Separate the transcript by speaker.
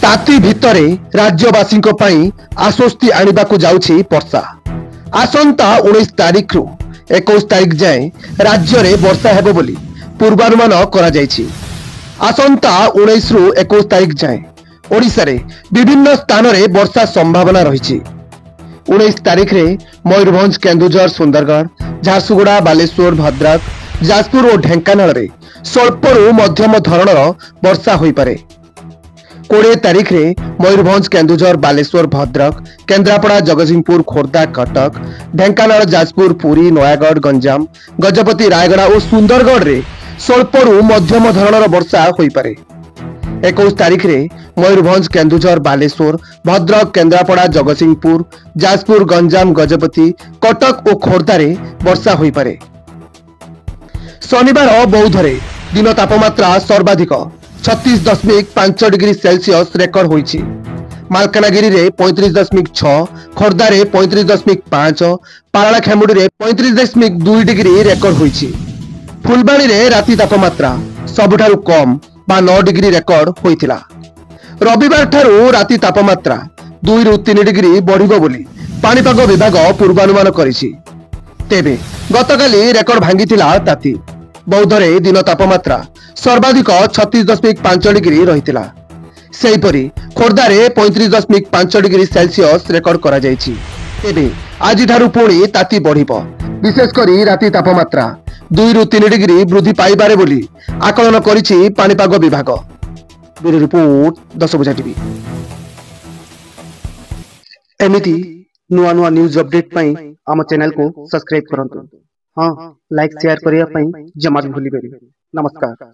Speaker 1: ताती भितरे राज्यवासी आश्वस्ति आनिबाकु जाउछि वर्षा। आसंता 19 तारिख रु 21 तारिख जाए राज्य में वर्षा हेबो बोली पूर्वानुमान करा जायछि। आसंता 19 रु 21 तारिख जाए ओडिशा रे विभिन्न स्थान रे वर्षा संभावना रही। 19 तारिख रे मयूरभंज, केन्दुझर, सुंदरगढ़, झारसुगुड़ा, बालेश्वर, भद्रक, जाजपुर और ढेंकानाल रे स्वल्परू मध्यम धरणर वर्षा होई पारे। 20 तारिख रे मयूरभंज, केन्दुझर, बालेश्वर, भद्रक, केन्द्रापड़ा, जगतसिंहपुर, खोर्धा, कटक, ढेंकानाल, जाजपुर, पुरी, नयागढ़, गंजाम, गजपति, रायगड़ा और सुंदरगढ़ रे स्वल्परू मध्यम धरणर वर्षा होई पारे। 21 तारिख रे मयूरभंज, केन्दुझर, बालेश्वर, भद्रक, केन्द्रापड़ा, जगतसिंहपुर, जाजपुर, गंजाम, गजपति, कटक और खोर्धा रे वर्षा होई पारे। शनिवार बौद्धरे दिन तापमात्रा सर्वाधिक 36.5 डिग्री सेल्सियस रेकर्ड होईछि। मालकानगिरी रे 35.6, खोर्धा रे 35.5, पारालाखेमुडी रे 35.2 डिग्री रेकर्ड होईछि। फुलबाणी रे राति तापमात्रा सबुठारु कम 9 डिग्री रेकर्ड होइथिला। रविवार ठारू राति तापमात्रा 2 रु 3 डिग्री बढ़िबो बोली पाणीपाग विभाग पूर्वानुमान करिछि। तेबे गतकाली रेकर्ड भांगिथिला ताती। बौद्धरे दिन तापमात्रा सर्वाधिक 36.5 डिग्री रहिथिला। सेहीपरि खोर्धारे 35.5 डिग्री सेल्सियस रेकर्ड करा जायछि। तेबे आज ठारू पुणी ताती बढ़िबो। विशेष करी राति तापमात्रा 2 रु 3 डिग्री वृद्धि पाइबारे बोली आकलन करिछि पाणीपाग विभाग। ब्यूरो रिपोर्ट 10 बजा टीवी। एमिति नुआ नुआ न्यूज अपडेट पई आम चैनल को सब्सक्राइब करंतु। हाँ, लाइक शेयर करिया पई जमा भूली बेनी। नमस्कार।